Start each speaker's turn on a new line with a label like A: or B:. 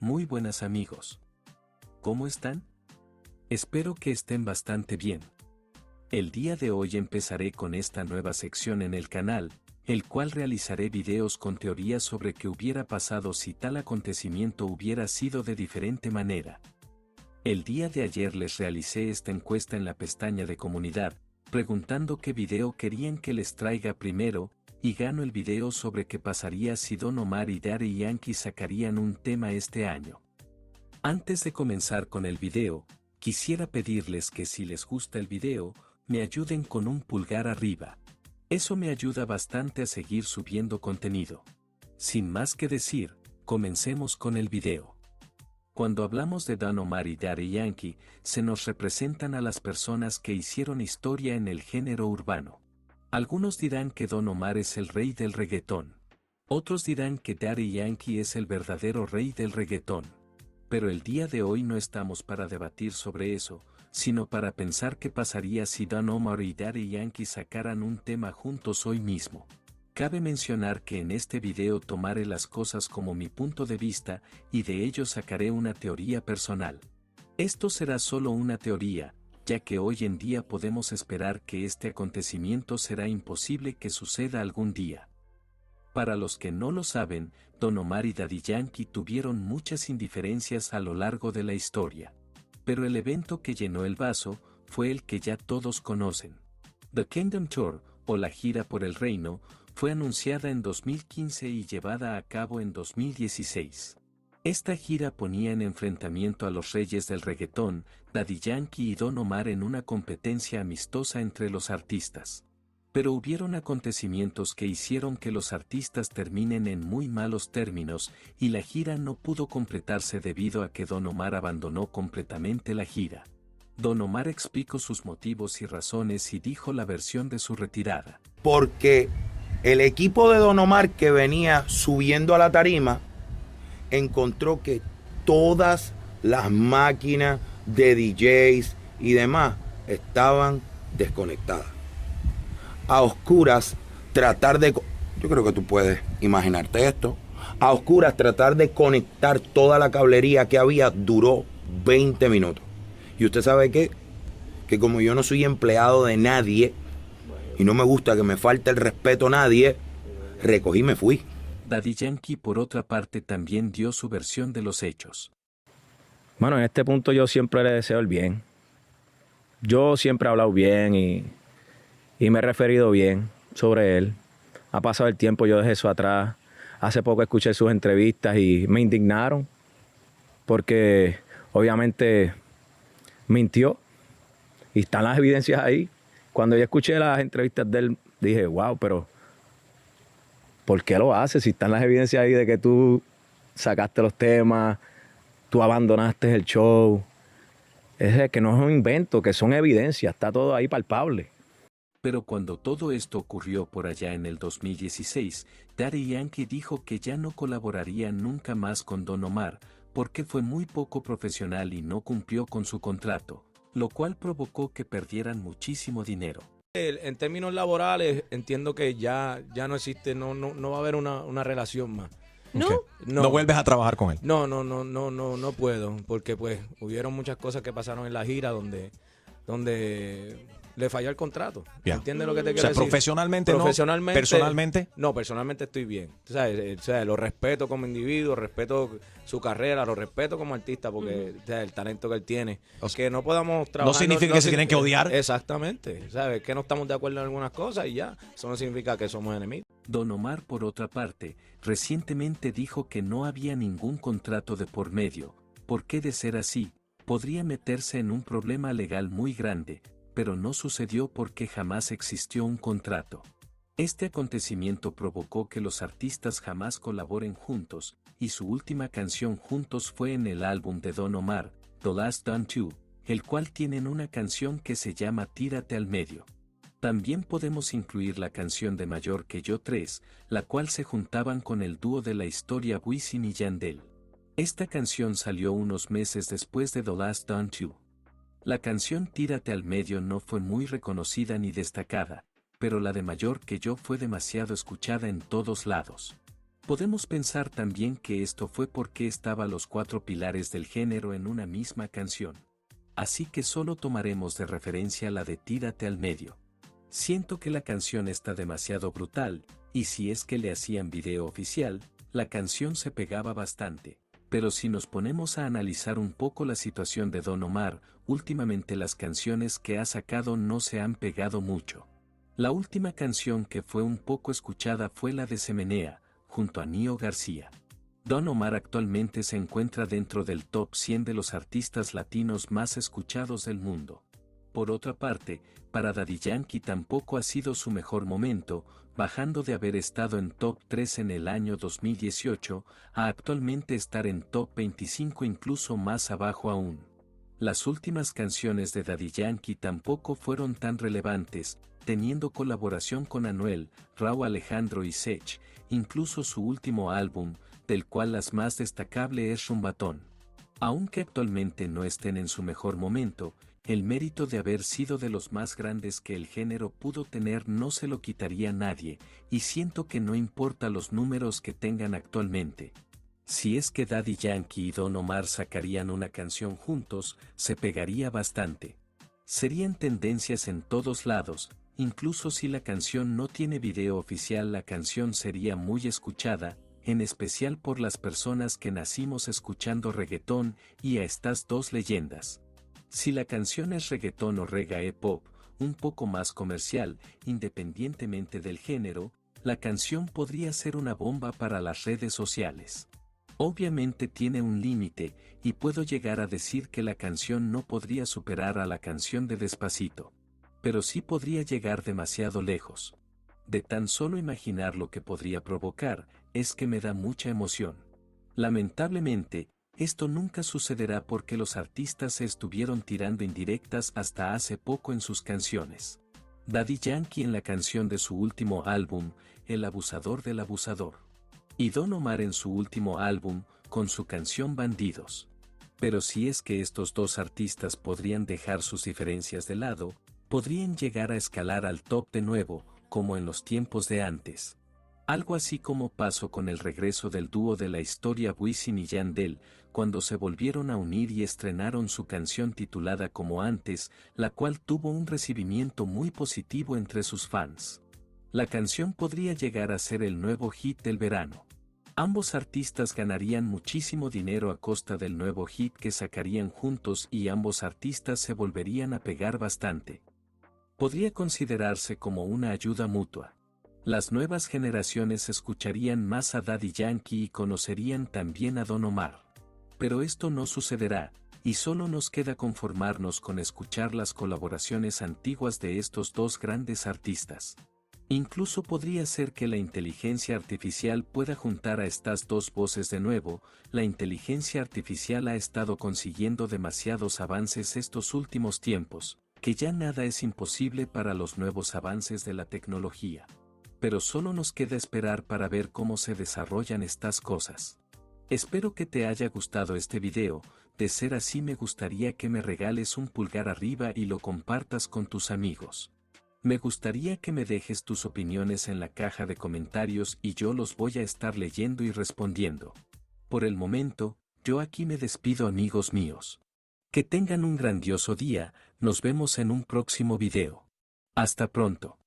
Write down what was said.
A: Muy buenas amigos. ¿Cómo están? Espero que estén bastante bien. El día de hoy empezaré con esta nueva sección en el canal, el cual realizaré videos con teorías sobre qué hubiera pasado si tal acontecimiento hubiera sido de diferente manera. El día de ayer les realicé esta encuesta en la pestaña de comunidad, preguntando qué video querían que les traiga primero, y gano el video sobre qué pasaría si Don Omar y Daddy Yankee sacarían un tema este año. Antes de comenzar con el video, quisiera pedirles que si les gusta el video, me ayuden con un pulgar arriba. Eso me ayuda bastante a seguir subiendo contenido. Sin más que decir, comencemos con el video. Cuando hablamos de Don Omar y Daddy Yankee, se nos representan a las personas que hicieron historia en el género urbano. Algunos dirán que Don Omar es el rey del reggaetón. Otros dirán que Daddy Yankee es el verdadero rey del reggaetón. Pero el día de hoy no estamos para debatir sobre eso, sino para pensar qué pasaría si Don Omar y Daddy Yankee sacaran un tema juntos hoy mismo. Cabe mencionar que en este video tomaré las cosas como mi punto de vista y de ello sacaré una teoría personal. Esto será solo una teoría, ya que hoy en día podemos esperar que este acontecimiento será imposible que suceda algún día. Para los que no lo saben, Don Omar y Daddy Yankee tuvieron muchas indiferencias a lo largo de la historia. Pero el evento que llenó el vaso fue el que ya todos conocen. The Kingdom Tour, o la gira por el reino, fue anunciada en 2015 y llevada a cabo en 2016. Esta gira ponía en enfrentamiento a los reyes del reggaetón, Daddy Yankee y Don Omar en una competencia amistosa entre los artistas. Pero hubieron acontecimientos que hicieron que los artistas terminen en muy malos términos y la gira no pudo completarse debido a que Don Omar abandonó completamente la gira. Don Omar explicó sus motivos y razones y dijo la versión de su retirada.
B: Porque el equipo de Don Omar que venía subiendo a la tarima encontró que todas las máquinas de DJs y demás estaban desconectadas. A oscuras tratar de... Yo creo que tú puedes imaginarte esto. A oscuras tratar de conectar toda la cablería que había duró 20 minutos. ¿Y usted sabe qué? Que como yo no soy empleado de nadie y no me gusta que me falte el respeto a nadie, recogí y me fui.
A: Daddy Yankee por otra parte también dio su versión de los hechos.
C: Bueno, en este punto yo siempre le deseo el bien. Yo siempre he hablado bien y me he referido bien sobre él. Ha pasado el tiempo, yo dejé eso atrás. Hace poco escuché sus entrevistas y me indignaron porque obviamente mintió y están las evidencias ahí. Cuando yo escuché las entrevistas de él, dije, wow, pero ¿por qué lo haces? Si están las evidencias ahí de que tú sacaste los temas, tú abandonaste el show. Es que no es un invento, que son evidencias, está todo ahí palpable.
A: Pero cuando todo esto ocurrió por allá en el 2016, Daddy Yankee dijo que ya no colaboraría nunca más con Don Omar, porque fue muy poco profesional y no cumplió con su contrato, lo cual provocó que perdieran muchísimo dinero.
C: En términos laborales, entiendo que ya no existe, no va a haber una relación más.
D: ¿No?
E: Okay. No vuelves a trabajar con él.
C: No puedo, porque pues hubieron muchas cosas que pasaron en la gira donde le falló el contrato.
E: Yeah.
C: ¿Entiendes lo que te
E: O
C: quiero
E: sea,
C: decir?
E: profesionalmente no. Personalmente.
C: No, personalmente estoy bien. O sea, lo respeto como individuo, respeto su carrera, lo respeto como artista porque o sea, el talento que él tiene. Que no podamos trabajar.
E: No significa que se tienen que odiar.
C: Exactamente. ¿Sabes? Que no estamos de acuerdo en algunas cosas y ya. Eso no significa que somos enemigos.
A: Don Omar, por otra parte, recientemente dijo que no había ningún contrato de por medio, porque de ser así, podría meterse en un problema legal muy grande, pero no sucedió porque jamás existió un contrato. Este acontecimiento provocó que los artistas jamás colaboren juntos, y su última canción juntos fue en el álbum de Don Omar, The Last Don 2, el cual tienen una canción que se llama Tírate al medio. También podemos incluir la canción de Mayor que yo 3, la cual se juntaban con el dúo de la historia Wisin y Yandel. Esta canción salió unos meses después de The Last Don 2. La canción Tírate al medio no fue muy reconocida ni destacada, pero la de Mayor que yo fue demasiado escuchada en todos lados. Podemos pensar también que esto fue porque estaban los 4 pilares del género en una misma canción. Así que solo tomaremos de referencia la de Tírate al medio. Siento que la canción está demasiado brutal, y si es que le hacían video oficial, la canción se pegaba bastante. Pero si nos ponemos a analizar un poco la situación de Don Omar, últimamente las canciones que ha sacado no se han pegado mucho. La última canción que fue un poco escuchada fue la de Se Menea, junto a Nio García. Don Omar actualmente se encuentra dentro del top 100 de los artistas latinos más escuchados del mundo. Por otra parte, para Daddy Yankee tampoco ha sido su mejor momento, bajando de haber estado en top 3 en el año 2018, a actualmente estar en top 25 incluso más abajo aún. Las últimas canciones de Daddy Yankee tampoco fueron tan relevantes, teniendo colaboración con Anuel, Rauw Alejandro y Sech, incluso su último álbum, del cual las más destacable es Rumbatón. Aunque actualmente no estén en su mejor momento, el mérito de haber sido de los más grandes que el género pudo tener no se lo quitaría nadie, y siento que no importa los números que tengan actualmente. Si es que Daddy Yankee y Don Omar sacarían una canción juntos, se pegaría bastante. Serían tendencias en todos lados, incluso si la canción no tiene video oficial, la canción sería muy escuchada, en especial por las personas que nacimos escuchando reggaetón y a estas dos leyendas. Si la canción es reggaetón o reggae pop, un poco más comercial, independientemente del género, la canción podría ser una bomba para las redes sociales. Obviamente tiene un límite, y puedo llegar a decir que la canción no podría superar a la canción de Despacito. Pero sí podría llegar demasiado lejos. De tan solo imaginar lo que podría provocar, es que me da mucha emoción. Lamentablemente, esto nunca sucederá porque los artistas se estuvieron tirando indirectas hasta hace poco en sus canciones. Daddy Yankee en la canción de su último álbum, El abusador del abusador. Y Don Omar en su último álbum, con su canción Bandidos. Pero si es que estos dos artistas podrían dejar sus diferencias de lado, podrían llegar a escalar al top de nuevo, como en los tiempos de antes. Algo así como pasó con el regreso del dúo de la historia Wisin y Yandel, cuando se volvieron a unir y estrenaron su canción titulada Como Antes, la cual tuvo un recibimiento muy positivo entre sus fans. La canción podría llegar a ser el nuevo hit del verano. Ambos artistas ganarían muchísimo dinero a costa del nuevo hit que sacarían juntos y ambos artistas se volverían a pegar bastante. Podría considerarse como una ayuda mutua. Las nuevas generaciones escucharían más a Daddy Yankee y conocerían también a Don Omar. Pero esto no sucederá, y solo nos queda conformarnos con escuchar las colaboraciones antiguas de estos dos grandes artistas. Incluso podría ser que la inteligencia artificial pueda juntar a estas dos voces de nuevo. La inteligencia artificial ha estado consiguiendo demasiados avances estos últimos tiempos, que ya nada es imposible para los nuevos avances de la tecnología. Pero solo nos queda esperar para ver cómo se desarrollan estas cosas. Espero que te haya gustado este video, de ser así me gustaría que me regales un pulgar arriba y lo compartas con tus amigos. Me gustaría que me dejes tus opiniones en la caja de comentarios y yo los voy a estar leyendo y respondiendo. Por el momento, yo aquí me despido amigos míos. Que tengan un grandioso día, nos vemos en un próximo video. Hasta pronto.